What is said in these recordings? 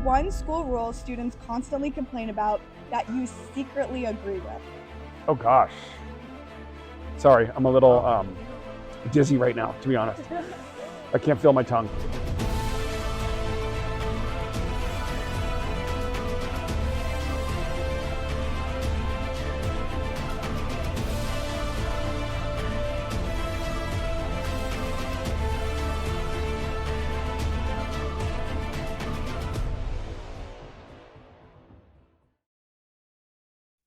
one school rule students constantly complain about that you secretly agree with? Oh gosh. Sorry, I'm a little dizzy right now, to be honest. I can't feel my tongue.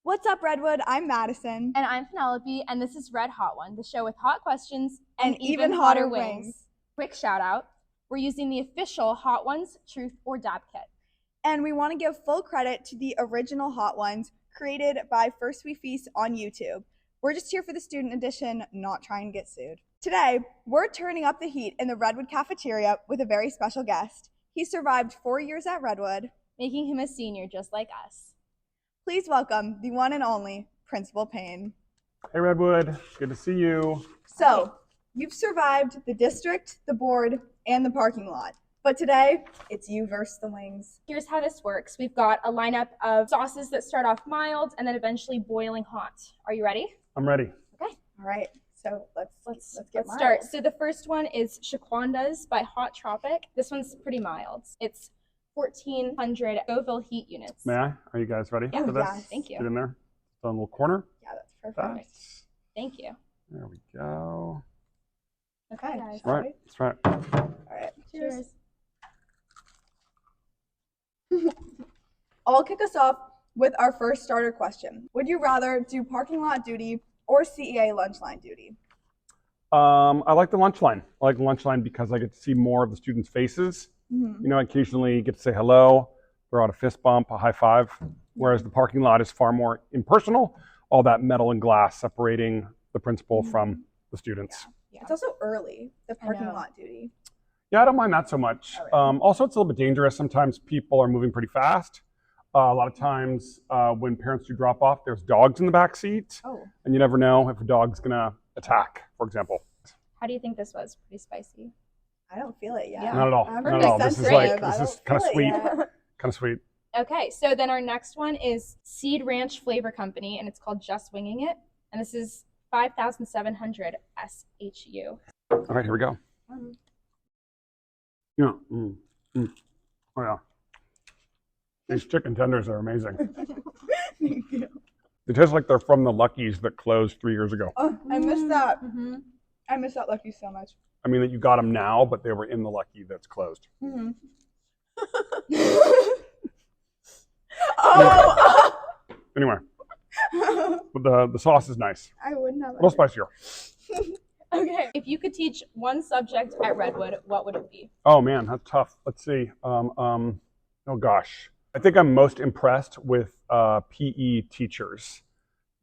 What's up, Redwood? I'm Madison. And I'm Penelope, and this is Red Hot One, the show with hot questions And even hotter wings. Quick shout out, we're using the official Hot Ones Truth or Dab kit. And we want to give full credit to the original Hot Ones created by First We Feast on YouTube. We're just here for the student edition, not trying to get sued. Today, we're turning up the heat in the Redwood cafeteria with a very special guest. He survived 4 years at Redwood, Making him a senior just like us. Please welcome the one and only Principal Payne. Hey Redwood, good to see you. So, you've survived the district, the board, and the parking lot. But today, it's you versus the wings. Here's how this works. We've got a lineup of sauces that start off mild and then eventually boiling hot. Are you ready? I'm ready. Okay. All right, so let's get mild. start. So the first one is Shaquanda's by Hot Tropic. This one's pretty mild. It's 1,400 Scoville heat units. May I? Are you guys ready Yeah, for this? yes. Thank you. Get in there. It's on a little corner. Yeah, that's perfect. That's, Thank you. there we go. Okay, guys. All right, that's right. All right. Cheers. I'll kick us off with our first starter question. Would you rather do parking lot duty or CEA lunch line duty? I like the lunch line. I like the lunch line because I get to see more of the students' faces. Mm-hmm. You know, I occasionally get to say hello, throw out a fist bump, a high five, whereas the parking lot is far more impersonal, all that metal and glass separating the principal from the students. Yeah. It's also early, the parking know. lot duty. Yeah, I don't mind that so much. All right. Also, it's a little bit dangerous. Sometimes people are moving pretty fast. A lot of times when parents do drop off, there's dogs in the back seat, Oh. and you never know if a dog's gonna attack, for example. How do you think this was? Pretty spicy. I don't feel it yet. Yeah. Not at all. I'm Not at pretty all. This is sensitive. like I this don't is kind of feel it sweet. yet. Kind of sweet. Okay, so then our next one is Seed Ranch Flavor Company, and it's called Just Winging It. And this is 5,700 SHU. All right, here we go. Yeah. Oh yeah. These chicken tenders are amazing. Thank you. They taste like they're from the Lucky's that closed 3 years ago. Oh, I missed that. Mm-hmm. I miss that Lucky so much. I mean that you got them now, but they were in the Lucky that's closed. Mm-hmm. Oh! Anyway, but the sauce is nice. I wouldn't have A little spicier. Okay. If you could teach one subject at Redwood, what would it be? Oh man, that's tough. Let's see. Oh gosh, I think I'm most impressed with PE teachers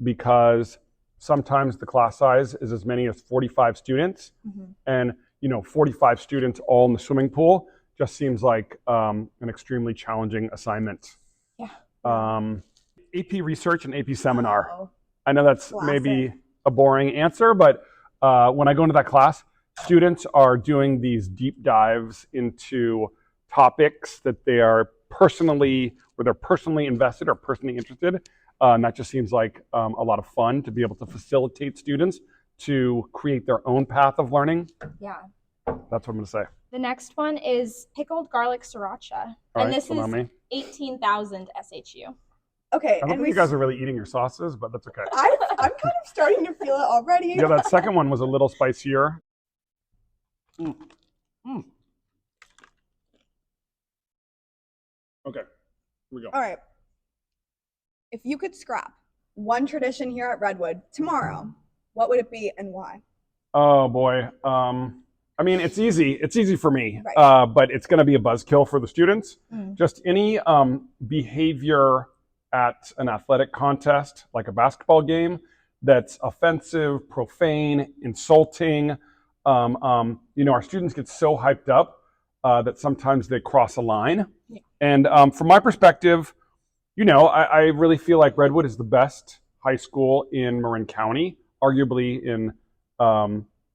because sometimes the class size is as many as 45 students, and 45 students all in the swimming pool just seems like an extremely challenging assignment. Yeah. AP research and AP seminar. Oh. I know that's maybe a boring answer, but when I go into that class, students are doing these deep dives into topics that they are personally invested or personally interested. And that just seems like a lot of fun to be able to facilitate students to create their own path of learning. Yeah. That's what I'm going to say. The next one is Pickled Garlic Sriracha. All And right, this so now is me. 18,000 SHU. Okay, I don't and think you guys are really eating your sauces, but that's okay. I'm kind of starting to feel it already. Yeah, that second one was a little spicier. Okay, here we go. All right. If you could scrap one tradition here at Redwood tomorrow, what would it be and why? Oh boy. I mean, it's easy. It's easy for me, Right. but it's going to be a buzzkill for the students. Mm. Just any behavior at an athletic contest, like a basketball game, that's offensive, profane, insulting. Our students get so hyped up that sometimes they cross a line. Yeah. And from my perspective, I really feel like Redwood is the best high school in Marin County, arguably in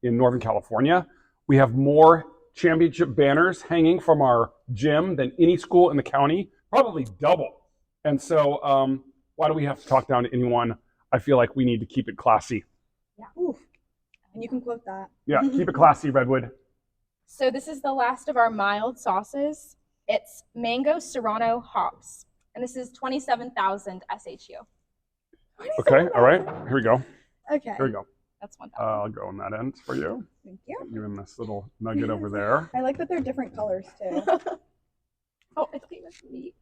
Northern California. We have more championship banners hanging from our gym than any school in the county, probably double. And so why do we have to talk down to anyone? I feel like we need to keep it classy. Yeah. Oof. And you can quote that. Yeah, keep it classy, Redwood. So this is the last of our mild sauces. It's mango serrano hops, and this is 27,000 SHU. Okay, all right, here we go. Okay. Here we go. That's 1,000. I'll go on that end for you. Thank you. You and this little nugget over there. I like that they're different colors too. Oh, I think that's neat.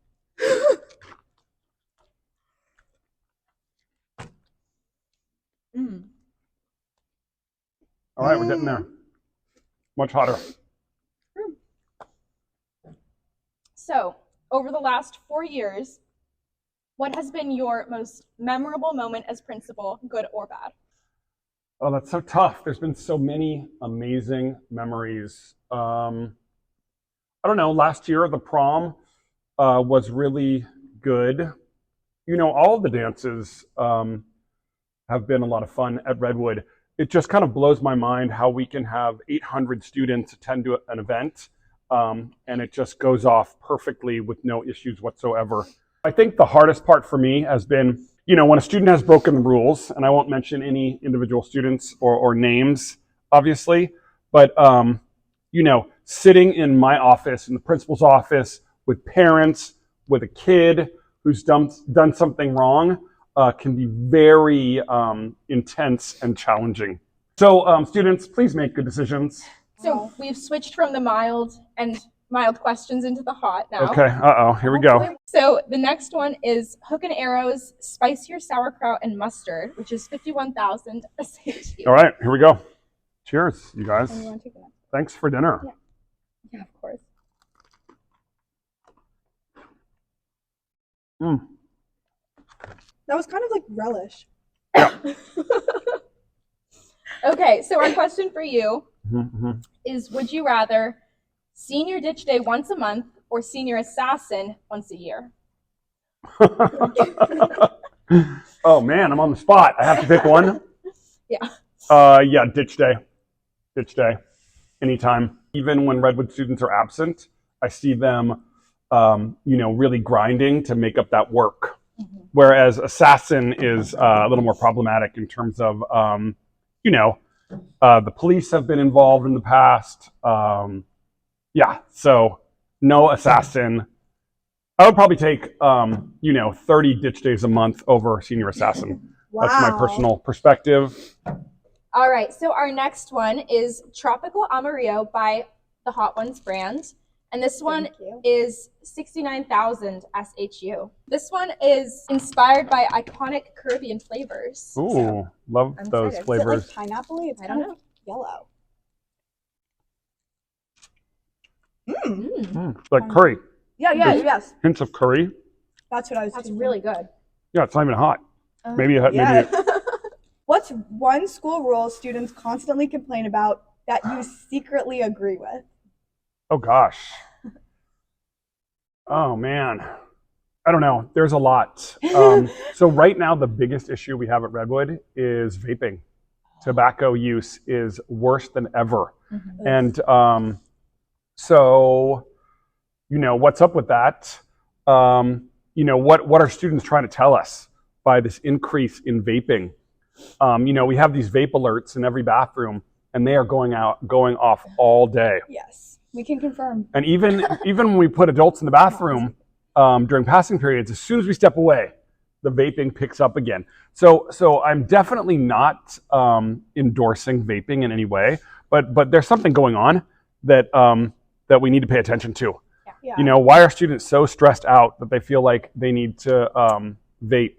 Mm. All right, we're getting there. Much hotter. So, over the last 4 years, what has been your most memorable moment as principal, good or bad? Oh, that's so tough. There's been so many amazing memories. I don't know, last year the prom was really good. You know, all of the dances have been a lot of fun at Redwood. It just kind of blows my mind how we can have 800 students attend to an event and it just goes off perfectly with no issues whatsoever. I think the hardest part for me has been, you know, when a student has broken the rules, and I won't mention any individual students or names, obviously, but, you know, sitting in my office, in the principal's office, with parents, with a kid who's done something wrong, can be very intense and challenging. So students, please make good decisions. So we've switched from the mild questions into the hot now. Okay, here we go. So the next one is Hook and Arrow's spicier sauerkraut and mustard, which is 51,000 SHU. All right, here we go. Cheers, you guys. And you want to take the next? Thanks for dinner. Yeah. Yeah, of course. Mm. That was kind of like relish. Okay, so our question for you Mm-hmm. is, would you rather senior ditch day once a month or senior assassin once a year? Oh man, I'm on the spot. I have to pick one. Yeah. Yeah, ditch day. Ditch day. Anytime. Even when Redwood students are absent, I see them, you know, really grinding to make up that work. Mm-hmm. Whereas assassin is a little more problematic in terms of, you know, the police have been involved in the past. Yeah, so no assassin. I would probably take, you know, 30 ditch days a month over senior assassin. Wow. That's my personal perspective. All right, so our next one is Tropical Amarillo by the Hot Ones brand. And this one Thank you. is 69,000 SHU. This one is inspired by iconic Caribbean flavors. Ooh, So love I'm those excited. flavors. Is it like pineapple-y? It's I kind don't of know. yellow. Like curry. Yeah, yes. Hints of curry. That's what I was That's thinking. really good. Yeah, it's not even hot. Maybe Yeah. maybe What's one school rule students constantly complain about that you secretly agree with? oh gosh. Oh man. I don't know. There's a lot. So right now the biggest issue we have at Redwood is vaping. Tobacco use is worse than ever. Mm-hmm. And so, you know, what's up with that? You know, what are students trying to tell us by this increase in vaping? You know, we have these vape alerts in every bathroom, and they are going off all day. Yes, we can confirm. And even when we put adults in the bathroom during passing periods, as soon as we step away, the vaping picks up again. So I'm definitely not endorsing vaping in any way, but there's something going on that we need to pay attention to. Yeah. You know, why are students so stressed out that they feel like they need to vape?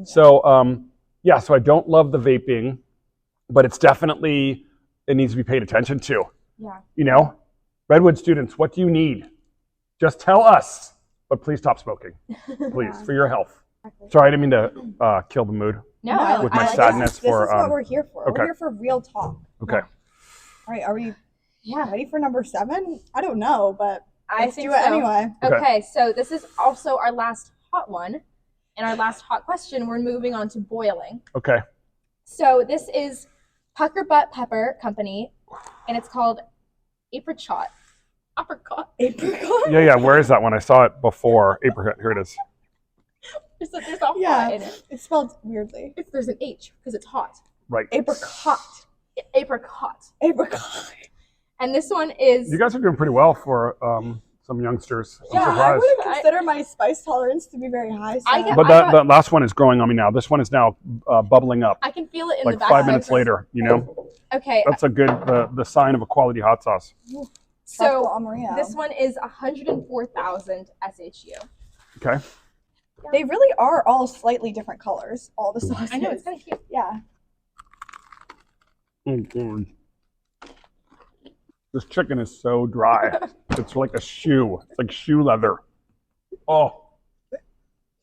So yeah, so I don't love the vaping, but it's definitely, it needs to be paid attention to. Yeah. You know, Redwood students, what do you need? Just tell us, but please stop smoking, please, for your health. Sorry, I didn't mean to kill the mood. No, With my I like sadness. This for, is what we're here for. okay. We're here for real talk. Okay. All right, are we Yeah, ready for number 7? I don't know, but I let's think do it so. anyway. Okay, so this is also our last hot one. And our last hot question, we're moving on to boiling. Okay. So this is Pucker Butt Pepper Company, and it's called Apricot. Apricot. Apricot? Yeah. Where is that one? I saw it before. Apricot. Here it is. There's a hot in it. It's spelled weirdly. There's an H because it's hot. Right. Apricot. Apricot. Apricot. And this one is. You guys are doing pretty well for some youngsters. I'm I surprised. wouldn't consider my spice tolerance to be very high. So. But the last one is growing on me now. This one is now bubbling up. I can feel it in like the back. 5 minutes later, you know? Okay. That's a good, the sign of a quality hot sauce. So this one is 104,000 SHU. Okay. They really are all slightly different colors, all the sauces. I know, it's kind of cute. Yeah. Mm-hmm. This chicken is so dry. It's like a shoe. It's like shoe leather. Oh.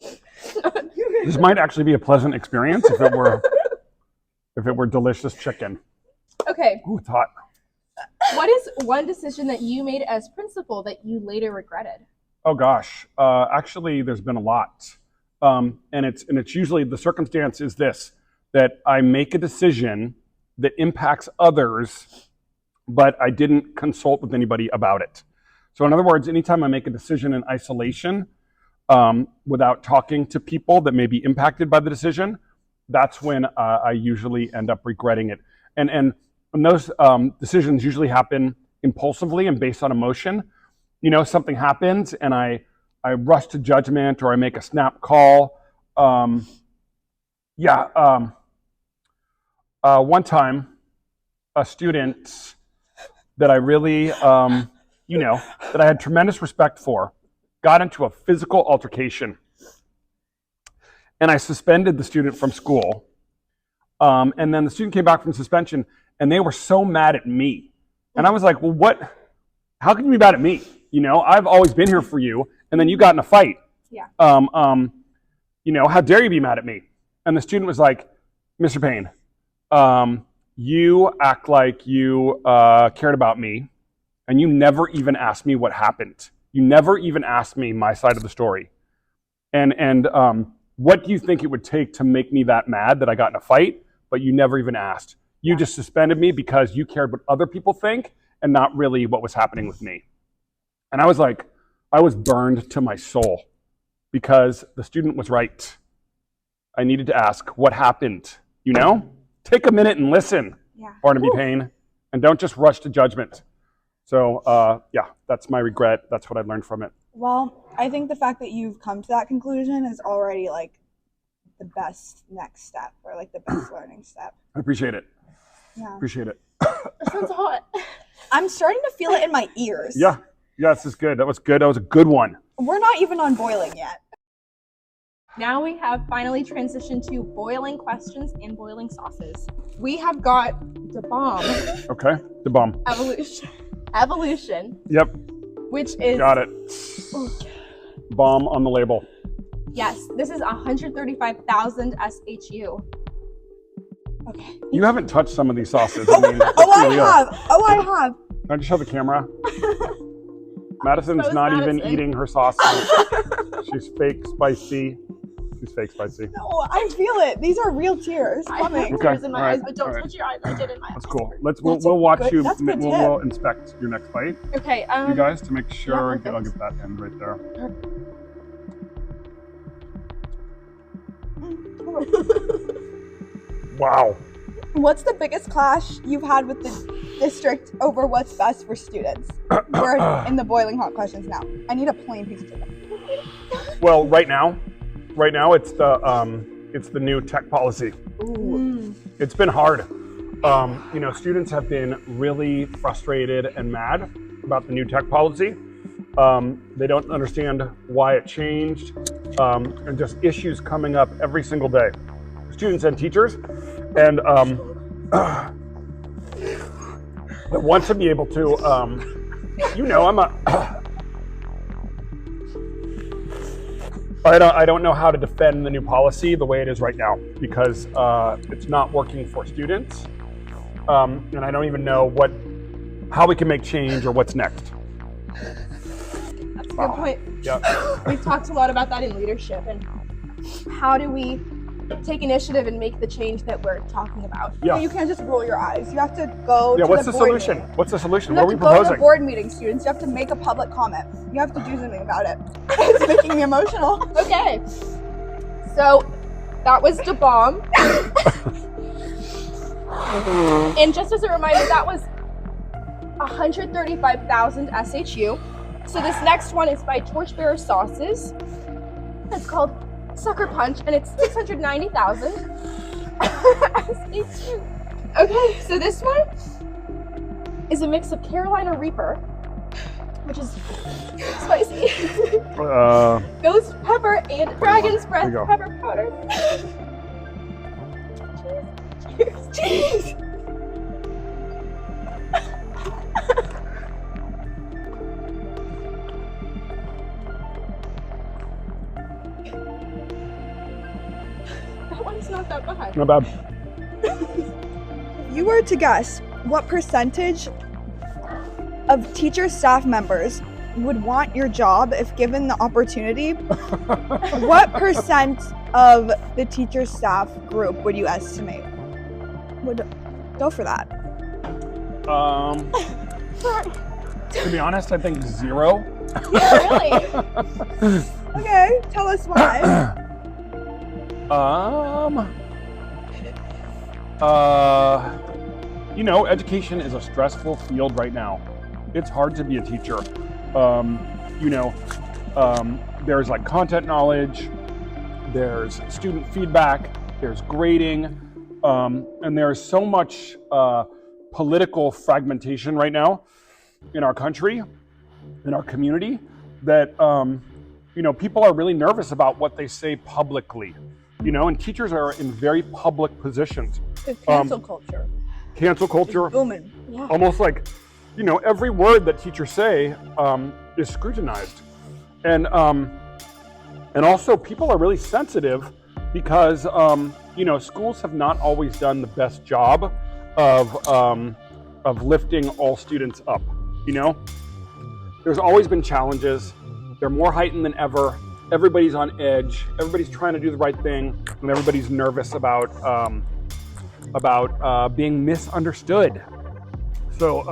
This might actually be a pleasant experience if it were delicious chicken. Okay. Ooh, it's hot. What is one decision that you made as principal that you later regretted? Oh gosh, actually, there's been a lot, and it's usually the circumstance is this: that I make a decision that impacts others, but I didn't consult with anybody about it. So, in other words, anytime I make a decision in isolation, without talking to people that may be impacted by the decision, that's when I usually end up regretting it. And those decisions usually happen impulsively and based on emotion. You know, something happens and I rush to judgment or I make a snap call. One time, a student that I really, that I had tremendous respect for, got into a physical altercation. And I suspended the student from school. And then the student came back from suspension and they were so mad at me. And I was like, well, how can you be mad at me? You know, I've always been here for you, and then you got in a fight. Yeah. How dare you be mad at me? And the student was like, Mr. Payne, you act like you cared about me, and you never even asked me what happened. You never even asked me my side of the story. And what do you think it would take to make me that mad that I got in a fight, but you never even asked? You just suspended me because you cared what other people think and not really what was happening with me. And I was like, I was burned to my soul because the student was right. I needed to ask, what happened? You know? Take a minute and listen, Barnaby Payne, and don't just rush to judgment. So, that's my regret. That's what I learned from it. Well, I think the fact that you've come to that conclusion is already like the best next step or like the best learning step. I appreciate it. Yeah. Appreciate it. That sounds hot. I'm starting to feel it in my ears. Yeah, this is good. That was good. That was a good one. We're not even on boiling yet. Now we have finally transitioned to boiling questions and boiling sauces. We have got the bomb. Okay, the bomb. Evolution. Yep. Which is... Got it. Bomb on the label. Yes, this is 135,000 SHU. Okay. You haven't touched some of these sauces. I have. Can I just show the camera? Madison's not even eating her sauces. She's fake spicy. No, I feel it. These are real tears coming. Okay. Tears in my eyes, but don't touch your eyes. I did in my eyes. That's cool. We'll watch you. We'll tip. inspect your next bite. Okay. You guys, to make sure, yeah, I'll get that end right there. Wow. What's the biggest clash you've had with the district over what's best for students? We're in the boiling hot questions now. I need a plain piece of chicken. Well, right now it's the new tech policy. Ooh. It's been hard. Students have been really frustrated and mad about the new tech policy. They don't understand why it changed, and just issues coming up every single day. Students and teachers, and I want to be able to, I don't know how to defend the new policy the way it is right now because it's not working for students, and I don't even know how we can make change or what's next. That's a good point. Yeah. We've talked a lot about that in leadership and how do we take initiative and make the change that we're talking about. Yeah. You can't just roll your eyes. You have to go Yeah, to what's the the board solution? meeting. What's the solution? You What have are we to go to the proposing? board meeting, students. You have to make a public comment. You have to do something about it. It's making me emotional. Okay. So that was the bomb. And just as a reminder, that was 135,000 SHU. So this next one is by Torchbearer Sauces. It's called Sucker Punch, and it's 690,000 SHU. Okay, so this one is a mix of Carolina Reaper, which is spicy, ghost pepper, and dragon's breath There you go. pepper powder. Cheers. Cheers. That one's not that bad. Not bad. If you were to guess what percentage of teacher staff members would want your job if given the opportunity, what percent of the teacher staff group would you estimate would go for that? To be honest, I think 0. Yeah, really? Okay, tell us why. You know, education is a stressful field right now. It's hard to be a teacher. You know, there's like content knowledge, there's student feedback, there's grading, and there's so much political fragmentation right now in our country, in our community, that you know, people are really nervous about what they say publicly. You know, and teachers are in very public positions. It's cancel culture. Cancel culture, Booming. Yeah. almost like, you know, every word that teachers say is scrutinized, and also people are really sensitive because you know, schools have not always done the best job of lifting all students up. You know, there's always been challenges. They're more heightened than ever. Everybody's on edge. Everybody's trying to do the right thing, and everybody's nervous about being misunderstood. So,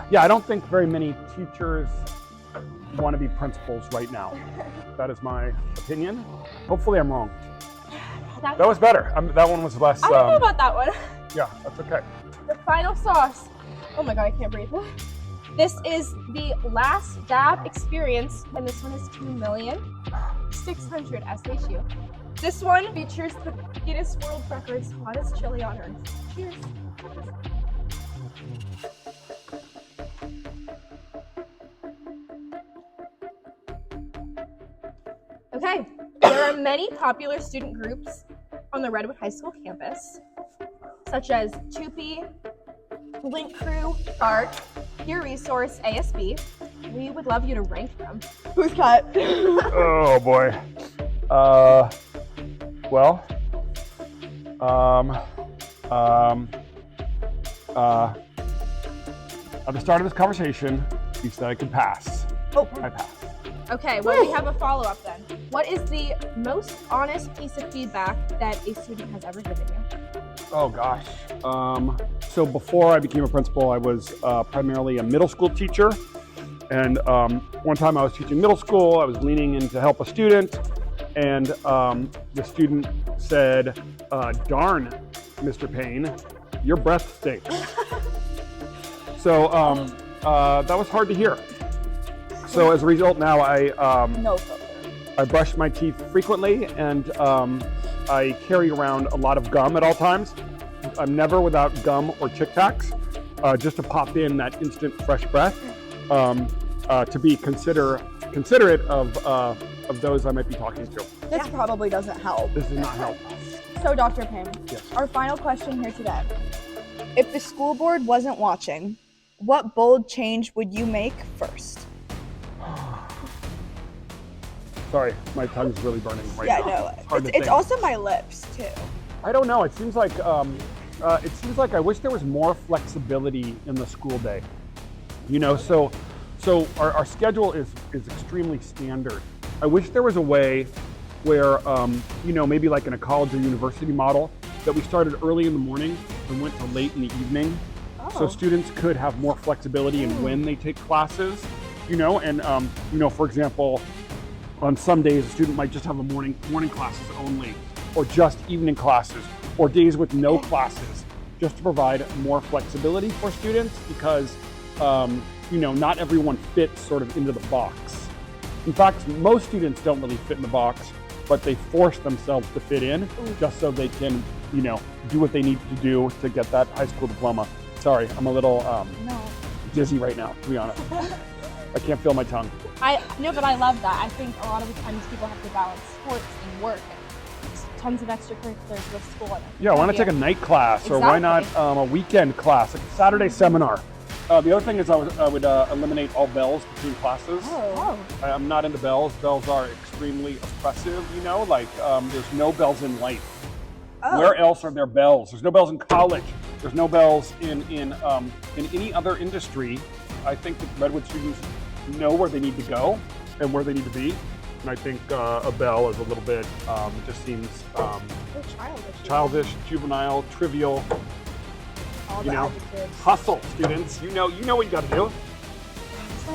yeah, I don't think very many teachers want to be principals right now. That is my opinion. Hopefully, I'm wrong. That was better. That one was less. I don't know about that one. Yeah, that's okay. The final sauce. Oh my god, I can't breathe. This is the Last Dab Experience, and this one is 2,600,000 SHU. This one features the Guinness World Records hottest chili on earth. Cheers. Okay, there are many popular student groups on the Redwood High School campus, such as Tupi, Link Crew, Bark, Peer Resource, ASB. We would love you to rank them. Who's cut? Oh boy. Well. At the start of this conversation, you said I could pass. Oh. I passed. Okay, well, we have a follow-up then. What is the most honest piece of feedback that a student has ever given you? Oh gosh. So before I became a principal, I was primarily a middle school teacher. And one time I was teaching middle school, I was leaning in to help a student, and the student said, darn, Mr. Payne, your breath stinks. So that was hard to hear. So as a result, now No filter. I brush my teeth frequently, and I carry around a lot of gum at all times. I'm never without gum or Tic Tacs, just to pop in that instant fresh breath, to be considerate of those I might be talking to. This probably doesn't help. This does not help. So, Dr. Payne, Yes. our final question here today. If the school board wasn't watching, what bold change would you make first? Sorry, my tongue's really burning right Yeah, now. no, hard to it's think. also my lips too. I don't know. It seems like I wish there was more flexibility in the school day. You know, so our schedule is extremely standard. I wish there was a way where, you know, maybe like in a college or university model, that we started early in the morning and went to late in the evening. So students could have more flexibility in when they take classes, you know, and, you know, for example, on some days a student might just have a morning classes only, or just evening classes, or days with no classes, just to provide more flexibility for students because, you know, not everyone fits sort of into the box. In fact, most students don't really fit in the box, but they force themselves to fit in just so they can, you know, do what they need to do to get that high school diploma. Sorry, I'm a little dizzy right now, to be honest. I can't feel my tongue. No, but I love that. I think a lot of the times people have to balance sports and work and tons of extracurriculars with school. Yeah, why not take a night class, or why not a weekend class, like a Saturday seminar? The other thing is I would eliminate all bells between classes. I'm not into bells. Bells are extremely oppressive, you know, like there's no bells in life. Where else are there bells? There's no bells in college. There's no bells in any other industry. I think that Redwood students know where they need to go and where they need to be. And I think a bell is a little bit, it just seems childish, juvenile, trivial. All you the know, adjectives. hustle, students. You know what you got to do.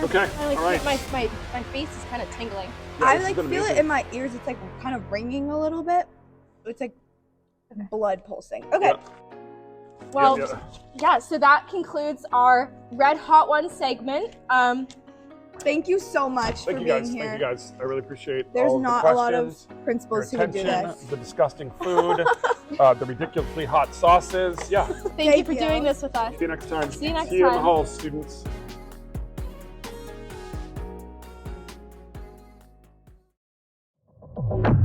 Okay, all right. My face is kind of tingling. Yeah, I this like has been feel amazing. it in my ears. It's like kind of ringing a little bit. It's like blood pulsing. Okay. Well, Yeah. yeah, so that concludes our Red Hot One segment. Thank you so much for Thank you being guys. here. Thank you guys. I really appreciate There's all of not the a lot of questions, principals your who would do attention, this. the disgusting food, the ridiculously hot sauces. Yeah. Thank you for doing this with us. See you next time. See you next See you in the time. halls, students. Thank you.